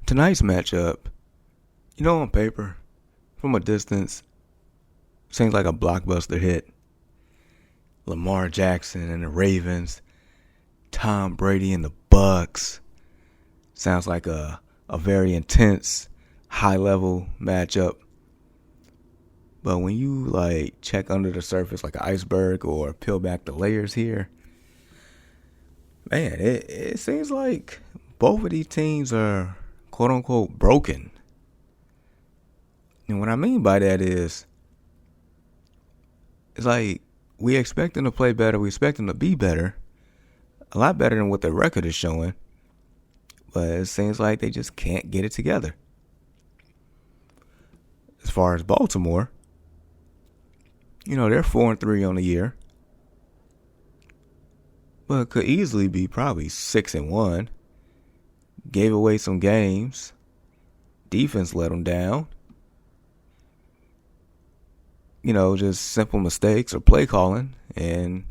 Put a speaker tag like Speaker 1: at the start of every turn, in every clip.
Speaker 1: Tonight's matchup, on paper, from a distance, seems like a blockbuster hit. Lamar Jackson and the Ravens, Tom Brady and the Bucs. Sounds like a very intense, high-level matchup. But when you check under the surface like an iceberg or peel back the layers here, man, it seems like both of these teams are quote-unquote broken. And what I mean by that is, it's like we expect them to play better. We expect them to be better. A lot better than what their record is showing. But it seems like they just can't get it together. As far as Baltimore, they're 4-3 on the year. But it could easily be probably 6-1. Gave away some games. Defense let them down. Just simple mistakes or play calling, and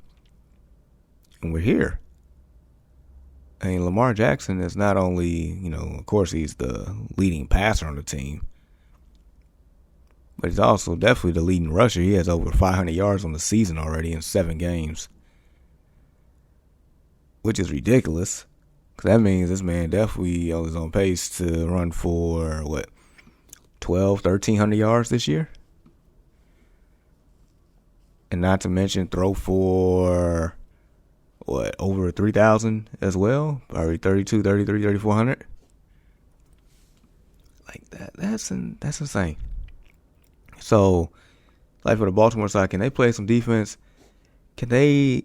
Speaker 1: we're here. I mean, Lamar Jackson is not only, of course he's the leading passer on the team, but he's also definitely the leading rusher. He has over 500 yards on the season already in 7 games, which is ridiculous, because that means this man definitely is on pace to run for, 1,300 yards this year? And not to mention throw for, over 3,000 as well? Probably 32, 33, 3,400. Like that. That's insane. So, for the Baltimore side, can they play some defense? Can they,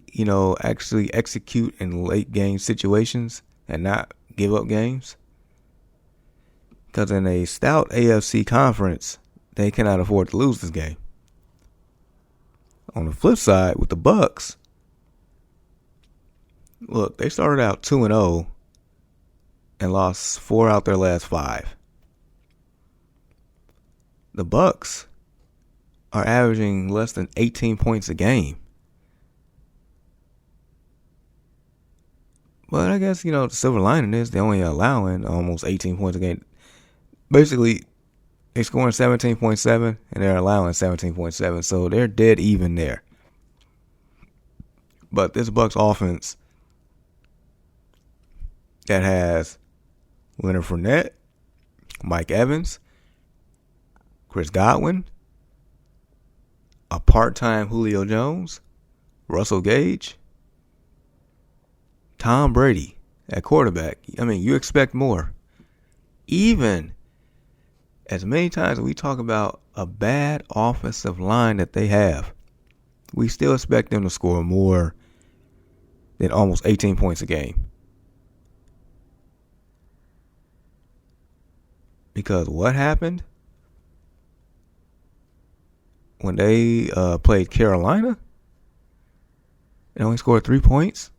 Speaker 1: actually execute in late game situations and not give up games? Because in a stout AFC conference, they cannot afford to lose this game. On the flip side, with the Bucs, look, they started out 2-0 and lost 4 out their last 5. The Bucs are averaging less than 18 points a game. But I guess, the silver lining is they're only allowing almost 18 points a game. Basically, they're scoring 17.7 and they're allowing 17.7, so they're dead even there. But this Bucs offense that has Leonard Fournette, Mike Evans, Chris Godwin, a part-time Julio Jones, Russell Gage, Tom Brady at quarterback. I mean, you expect more. Even as many times as we talk about a bad offensive line that they have, we still expect them to score more than almost 18 points a game. Because what happened when they played Carolina? They only scored 3 points.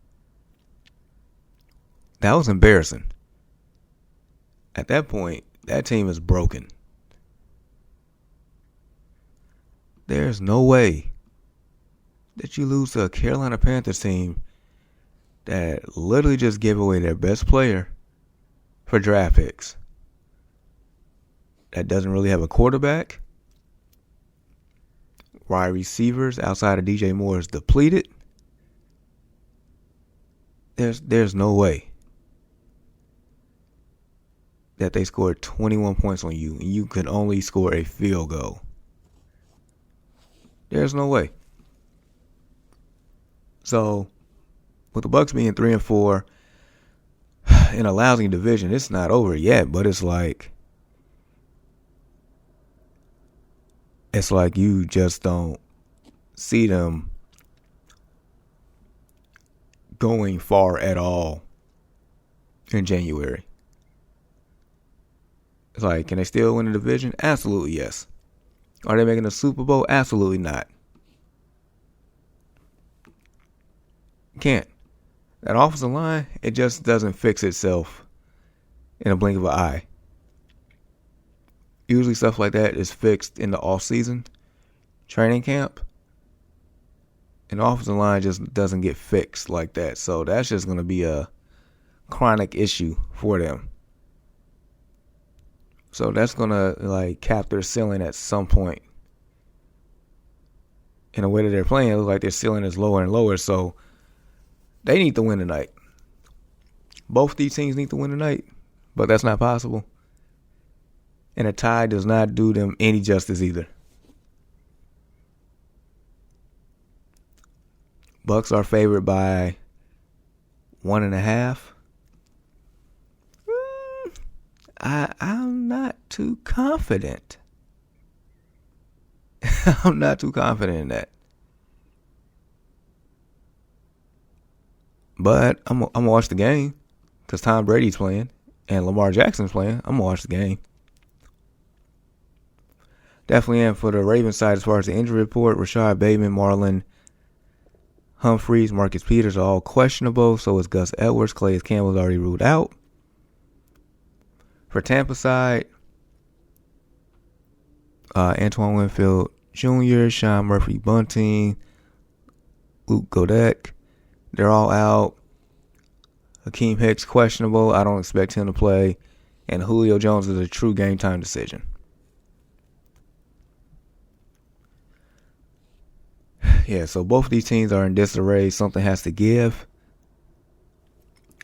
Speaker 1: That was embarrassing. At that point, that team is broken. There's no way that you lose to a Carolina Panthers team that literally just gave away their best player for draft picks, that doesn't really have a quarterback. Wide receivers outside of DJ Moore is depleted. There's no way that they scored 21 points on you and you could only score a field goal. There's no way. So, with the Bucs being 3-4 in a lousy division, it's not over yet, but it's like you just don't see them going far at all in January. It's like, can they still win the division? Absolutely yes. Are they making a Super Bowl? Absolutely not. Can't. That offensive line, it just doesn't fix itself in a blink of an eye. Usually stuff like that is fixed in the off-season training camp. And the offensive line just doesn't get fixed like that. So that's just going to be a chronic issue for them. So that's going to like cap their ceiling at some point. In the way that they're playing, it looks like their ceiling is lower and lower. So they need to win tonight. Both these teams need to win tonight, but that's not possible. And a tie does not do them any justice either. Bucs are favored by 1.5. I'm not too confident. I'm not too confident in that. But I'm going to watch the game because Tom Brady's playing and Lamar Jackson's playing. I'm going to watch the game. Definitely am for the Ravens side as far as the injury report. Rashad Bateman, Marlon Humphreys, Marcus Peters are all questionable. So is Gus Edwards. Calais Campbell's already ruled out. For Tampa side, Antoine Winfield Jr., Sean Murphy Bunting, Luke Godek, they're all out. Hakeem Hicks questionable. I don't expect him to play. And Julio Jones is a true game time decision. Yeah, so both of these teams are in disarray. Something has to give.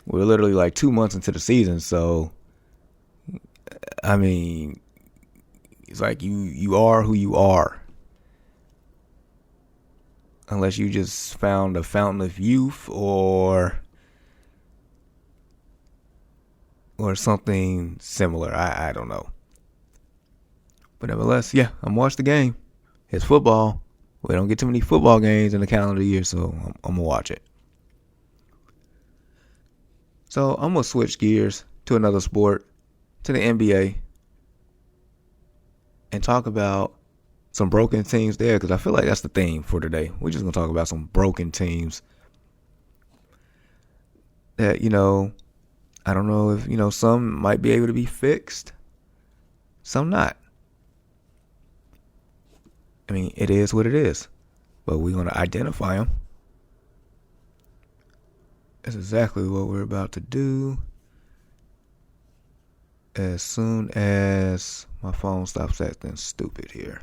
Speaker 1: We're literally like 2 months into the season, so I mean, it's like you are who you are. Unless you just found a fountain of youth or something similar. I don't know. But nevertheless, yeah, I'm watching the game. It's football. We don't get too many football games in the calendar year, so I'm going to watch it. So I'm going to switch gears to another sport, to the NBA, and talk about some broken teams there, because I feel like that's the theme for today. We're just going to talk about some broken teams that, I don't know if, some might be able to be fixed, some not. I mean, it is what it is, but we're going to identify them. That's exactly what we're about to do as soon as my phone stops acting stupid here.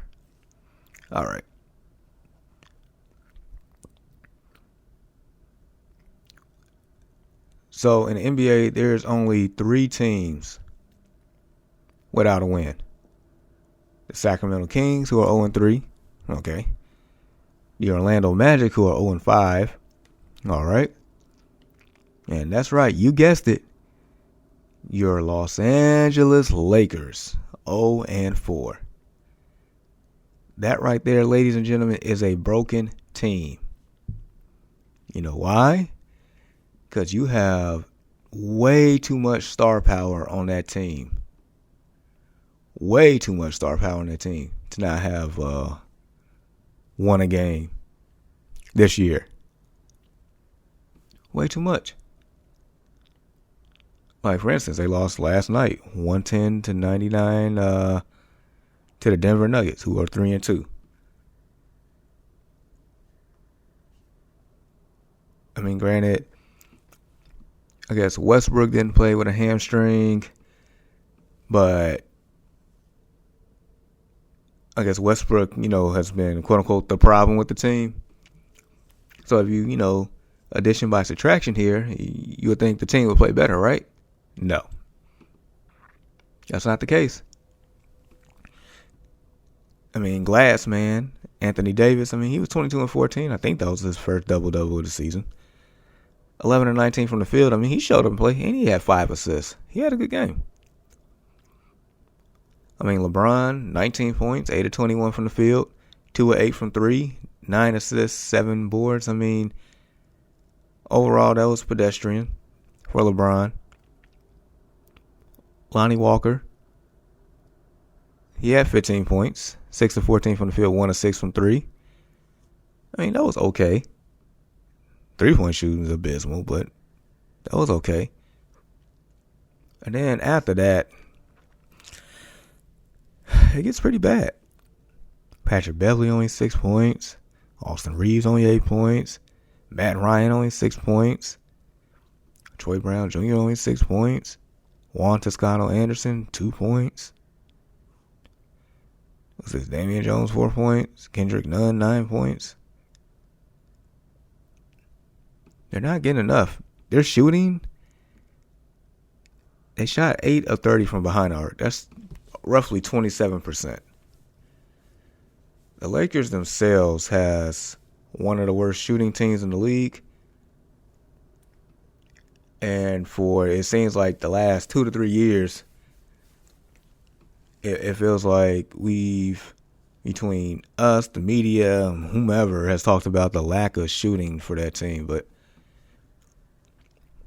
Speaker 1: All right. So in the NBA, there's only 3 teams without a win. The Sacramento Kings, who are 0-3. Okay. The Orlando Magic, who are 0-5. All right. And that's right. You guessed it. Your Los Angeles Lakers, 0-4. That right there, ladies and gentlemen, is a broken team. You know why? Because you have way too much star power on that team. Way too much star power on that team to not have won a game this year. Way too much. Like, for instance, they lost last night, 110-99 to the Denver Nuggets, who are 3-2. I mean, granted, I guess Westbrook didn't play with a hamstring, but I guess Westbrook, has been, quote-unquote, the problem with the team. So if you, addition by subtraction here, you would think the team would play better, right? No. That's not the case. I mean, Glass, man, Anthony Davis, he was 22-14. I think that was his first double-double of the season. 11-19 from the field. He showed up and play, and he had 5 assists. He had a good game. LeBron, 19 points, 8-21 from the field, 2-8 from 3, 9 assists, 7 boards. Overall, that was pedestrian for LeBron. Lonnie Walker, he had 15 points, 6-14 from the field, 1-6 from 3. That was okay. 3-point shooting is abysmal, but that was okay. And then after that, it gets pretty bad. Patrick Beverley only 6 points. Austin Reeves only 8 points. Matt Ryan only 6 points. Troy Brown Jr. only 6 points. Juan Toscano Anderson, 2 points. What's this? Damian Jones, 4 points. Kendrick Nunn, 9 points. They're not getting enough. They're shooting. They shot 8 of 30 from behind the arc. That's roughly 27%. The Lakers themselves has one of the worst shooting teams in the league. And for, it seems like the last 2 to 3 years, it feels like between us, the media, whomever has talked about the lack of shooting for that team. But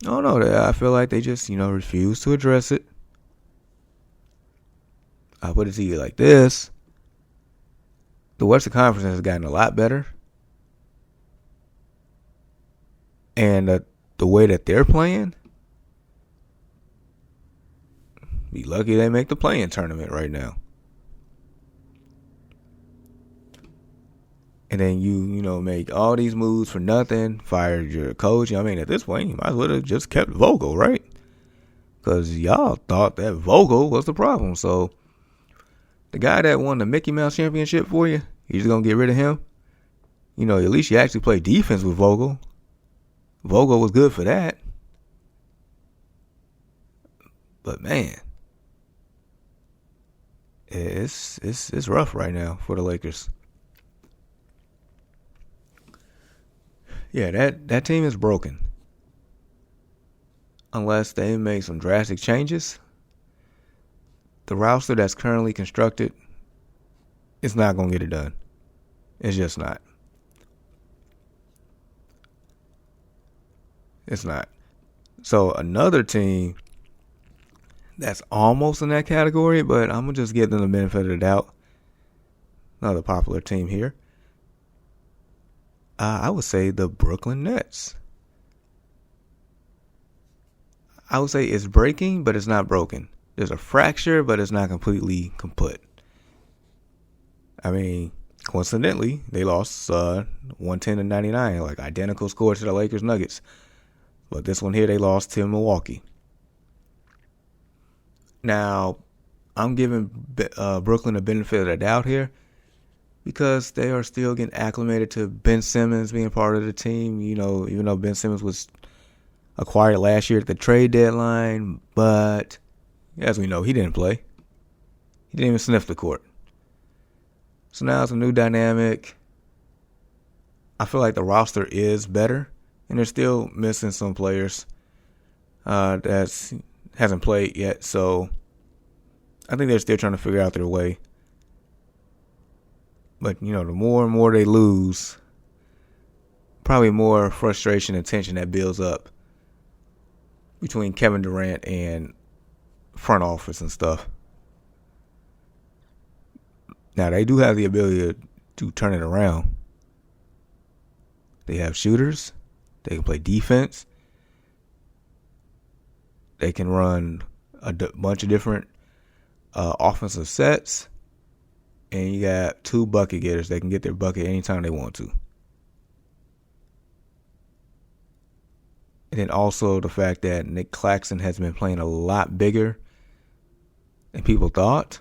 Speaker 1: I don't know. I feel like they just, refuse to address it. I'll put it to you like this. The Western Conference has gotten a lot better. And the way that they're playing, be lucky they make the play-in tournament right now. And then you make all these moves for nothing, fired your coach. I mean, at this point, you might as well have just kept Vogel, right? Because y'all thought that Vogel was the problem. So the guy that won the Mickey Mouse Championship for you, you're just going to get rid of him? At least you actually play defense with Vogel. Vogel was good for that. But man, it's rough right now for the Lakers. Yeah, that team is broken. Unless they make some drastic changes, the roster that's currently constructed is not going to get it done. It's just not. It's not. So another team that's almost in that category, but I'm going to just give them the benefit of the doubt. Another popular team here. I would say the Brooklyn Nets. I would say it's breaking, but it's not broken. There's a fracture, but it's not completely kaput. I mean, coincidentally, they lost 110-99, like identical score to the Lakers Nuggets. But this one here, they lost to Milwaukee. Now, I'm giving Brooklyn the benefit of the doubt here because they are still getting acclimated to Ben Simmons being part of the team. Even though Ben Simmons was acquired last year at the trade deadline, but as we know, he didn't play. He didn't even sniff the court. So now it's a new dynamic. I feel like the roster is better, and they're still missing some players that hasn't played yet. So I think they're still trying to figure out their way. But, the more and more they lose, probably more frustration and tension that builds up between Kevin Durant and front office and stuff. Now, they do have the ability to turn it around. They have shooters. They can play defense. They can run a bunch of different offensive sets. And you got 2 bucket getters. They can get their bucket anytime they want to. And then also the fact that Nick Claxton has been playing a lot bigger than people thought.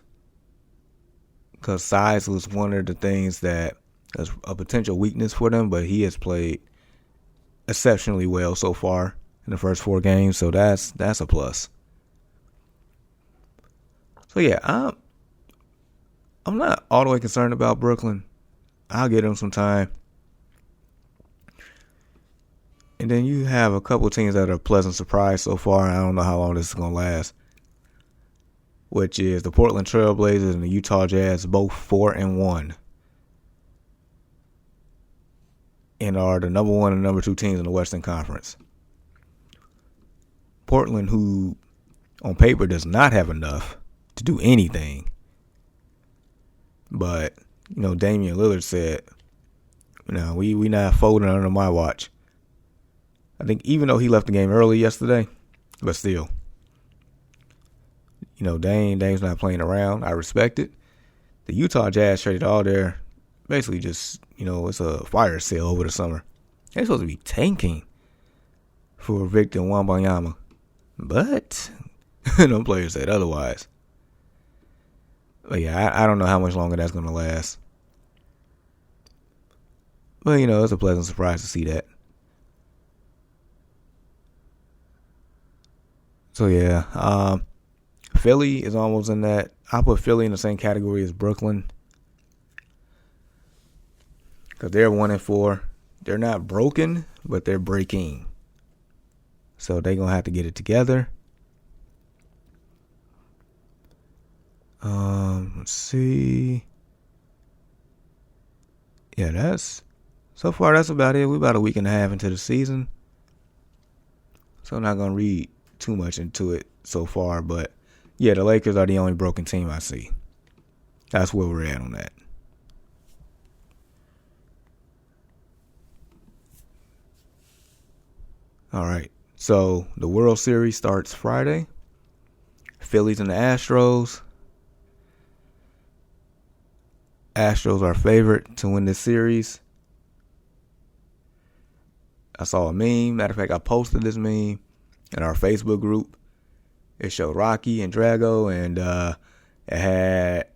Speaker 1: Because size was one of the things that was a potential weakness for them. But he has played exceptionally well so far in the first 4 games. So that's a plus. So yeah, I'm not all the way concerned about Brooklyn. I'll give them some time. And then you have a couple teams that are a pleasant surprise so far. I don't know how long this is going to last. Which is the Portland Trail Blazers and the Utah Jazz, both 4-1. And are the number 1 and number 2 teams in the Western Conference. Portland, who on paper does not have enough to do anything. But, Damian Lillard said, we not folding under my watch. I think even though he left the game early yesterday, but still. Dame's not playing around. I respect it. The Utah Jazz traded all their, basically just, it's a fire sale over the summer. They're supposed to be tanking for Victor Wembanyama. But, them players said otherwise. But yeah, I don't know how much longer that's going to last. But, it's a pleasant surprise to see that. So, yeah. Philly is almost in that. I put Philly in the same category as Brooklyn. Because they're 1-4. They're not broken, but they're breaking. So they're going to have to get it together. Let's see. Yeah, so far that's about it. We're about a week and a half into the season. So I'm not going to read too much into it so far. But yeah, the Lakers are the only broken team I see. That's where we're at on that. All right. So the World Series starts Friday. Phillies and the Astros. Astros are favorite to win this series. I saw a meme. Matter of fact, I posted this meme in our Facebook group. It showed Rocky and Drago, and it had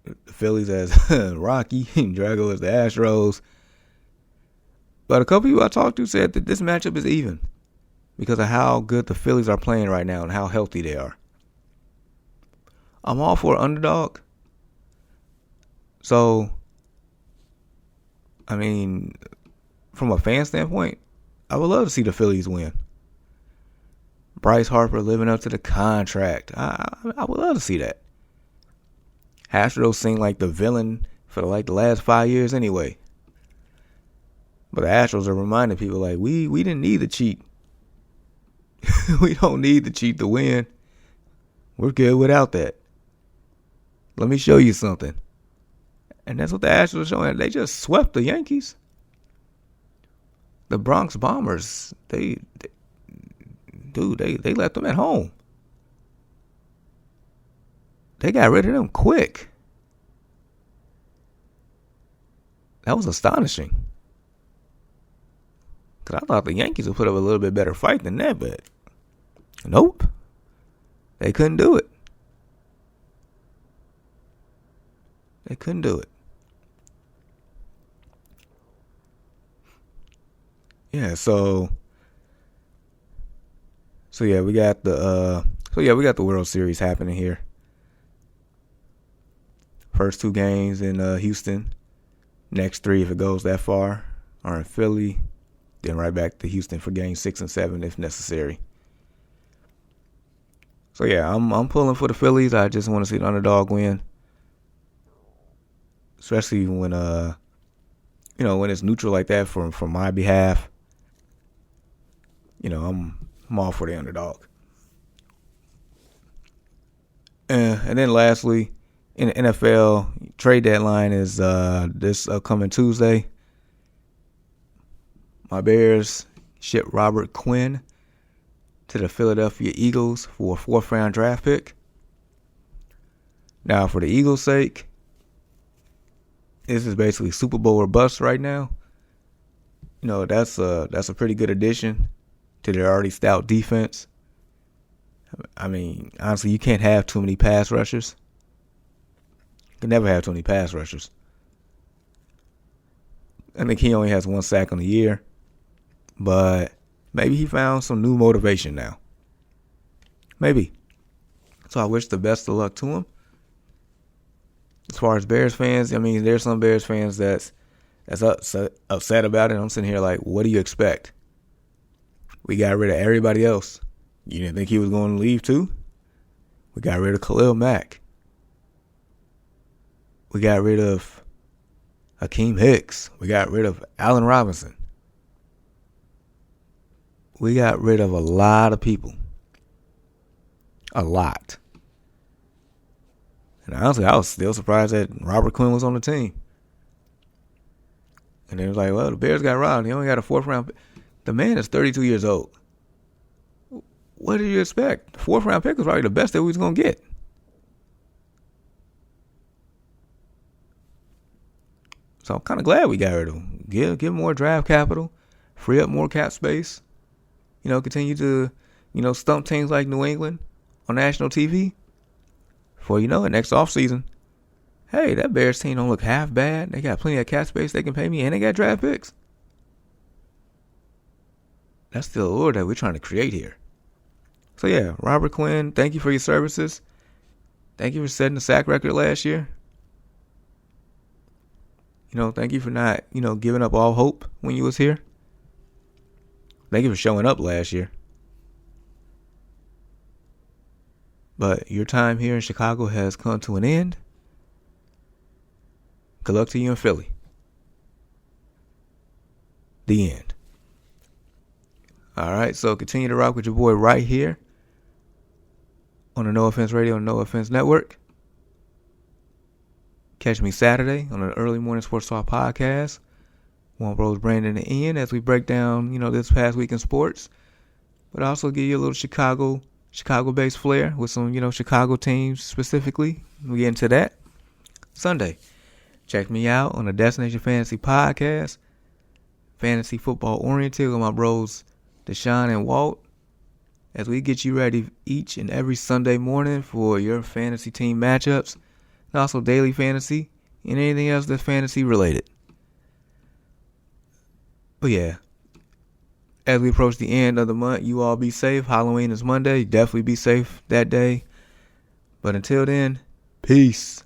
Speaker 1: the Phillies as Rocky and Drago as the Astros. But a couple people I talked to said that this matchup is even because of how good the Phillies are playing right now and how healthy they are. I'm all for underdog. So, I mean, from a fan standpoint, I would love to see the Phillies win. Bryce Harper living up to the contract. I would love to see that. Astros seem like the villain for the last 5 years anyway. But the Astros are reminding people like we didn't need to cheat. We don't need to cheat to win. We're good without that. Let me show you something. And that's what the Astros are showing. They just swept the Yankees. The Bronx Bombers, they left them at home. They got rid of them quick. That was astonishing. Because I thought the Yankees would put up a little bit better fight than that, but nope. They couldn't do it. They couldn't do it. Yeah, so yeah, we got the World Series happening here. First 2 games in Houston. Next 3, if it goes that far, are in Philly. Then right back to Houston for games 6 and 7 if necessary. So yeah, I'm pulling for the Phillies. I just want to see the underdog win, especially when when it's neutral like that from my behalf. I'm all for the underdog. And then lastly, in the NFL, trade deadline is this upcoming Tuesday. My Bears ship Robert Quinn to the Philadelphia Eagles for a 4th-round draft pick. Now, for the Eagles' sake, this is basically Super Bowl or bust right now. That's a pretty good addition to their already stout defense. I mean, honestly, you can't have too many pass rushers. You can never have too many pass rushers. I think he only has 1 sack on the year. But maybe he found some new motivation now. Maybe. So I wish the best of luck to him. As far as Bears fans, I mean, there's some Bears fans that's upset about it. I'm sitting here like, what do you expect? We got rid of everybody else. You didn't think he was going to leave too? We got rid of Khalil Mack. We got rid of Hakeem Hicks. We got rid of Allen Robinson. We got rid of a lot of people. A lot. And honestly, I was still surprised that Robert Quinn was on the team. And they was like, well, the Bears got robbed. He only got a 4th-round pick. The man is 32 years old. What did you expect? The 4th-round pick was probably the best that we was going to get. So I'm kind of glad we got rid of him. Give more draft capital. Free up more cap space. Continue to, stump teams like New England on national TV. Before you know it, next offseason, hey, that Bears team don't look half bad. They got plenty of cap space they can pay me, and they got draft picks. That's the allure that we're trying to create here. So yeah, Robert Quinn, thank you for your services. Thank you for setting the sack record last year. Thank you for not, giving up all hope when you was here. Thank you for showing up last year. But your time here in Chicago has come to an end. Good luck to you in Philly. The end. All right, so continue to rock with your boy right here on the No Offense Radio and No Offense Network. Catch me Saturday on the Early Morning Sports Talk podcast. One Bros, Brandon, and Ian as we break down, this past week in sports. But also give you a little Chicago-based flair with some, Chicago teams specifically. We get into that Sunday. Check me out on the Destination Fantasy Podcast. Fantasy football oriented with my bros Deshaun and Walt. As we get you ready each and every Sunday morning for your fantasy team matchups. And also daily fantasy and anything else that's fantasy related. But yeah, as we approach the end of the month, you all be safe. Halloween is Monday. Definitely be safe that day. But until then, peace.